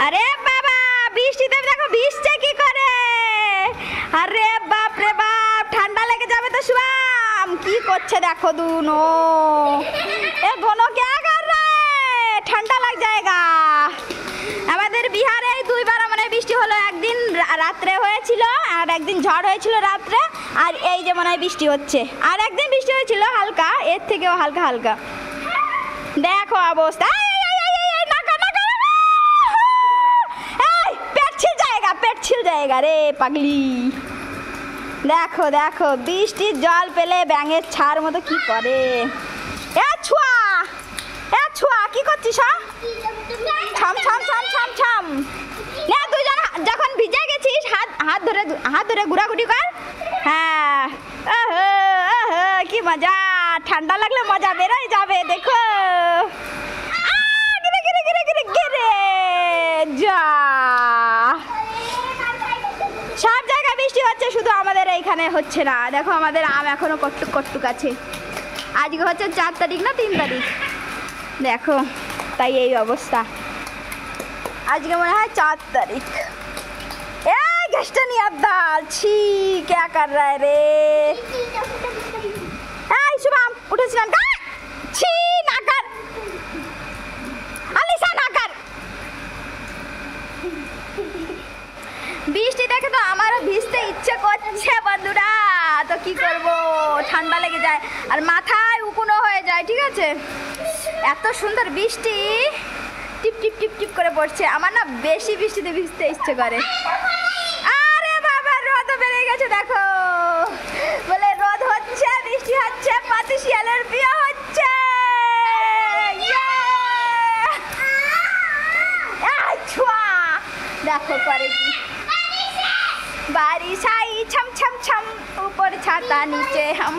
আরে বাবা বৃষ্টিতে দেখো ভিজছে কি করে। আরে বাপ রে বাপ ঠান্ডা লেগে যাবে তো শুভম। কি করছে দেখো দুনো, এ दोनों क्या कर रहा है? ঠান্ডা লাগ जाएगा। আমাদের বিহারে এই দুইবার মানে বৃষ্টি হলো, একদিন রাত্রে হয়েছিল আর একদিন ঝড় হয়েছিল রাত্রে, আর এই যে মনে হয় বৃষ্টি হচ্ছে, আর একদিন বৃষ্টি হয়েছিল হালকা, এর থেকেও হালকা হালকা। দেখো অবস্থা, পেট ছিল জায়গা রে পাগলি। দেখো দেখো বৃষ্টির জল পেলে ব্যাঙের ছাড় মতো কি করে। এ ছুয়া কি করছিস? ছাম ছাম ছাম ছাম ছাম না, দুজন যখন ভিজে গেছিস হাত ধরে ঘোরাঘুরি কর। হ্যাঁ কি মজা, ঠান্ডা লাগলে মজা বেরোয় যাবে। দেখো যা সব জায়গায় বৃষ্টি হচ্ছে, শুধু আমাদের এইখানে হচ্ছে না। দেখো আমাদের আম এখনো কট্টুক আছে। আজকে হচ্ছে 4 তারিখ না 3 তারিখ, দেখো তাই এই অবস্থা। আজকে মনে হয় 4 তারিখ। এই গ্যাসটা নিয়ে আদাল ছি क्या कर रहा है रे। এই শুভম উঠেছিলাম ছি না কর আলিশা না কর। বৃষ্টি দেখে তো আমারও ভিজতে ইচ্ছে করছে বন্ধুরা, তো কি করব, ঠান্ডা লেগে যায় আর মাথায় উকুনও হয়ে যায়। ঠিক আছে, এত সুন্দর বৃষ্টি টিপ টিপ টিপ টিপ করে পড়ছে, আমার না বেশি বৃষ্টিতে ভিজতে ইচ্ছে করে। আরে বাবা রোদ বেড়ে গেছে দেখো, বলে রোদ হচ্ছে বৃষ্টি হচ্ছে, পাতি শিয়ালের বিয়ে হচ্ছে। দেখো করে কি बारिश आई छम छम छम, ऊपर छाता नीचे हम।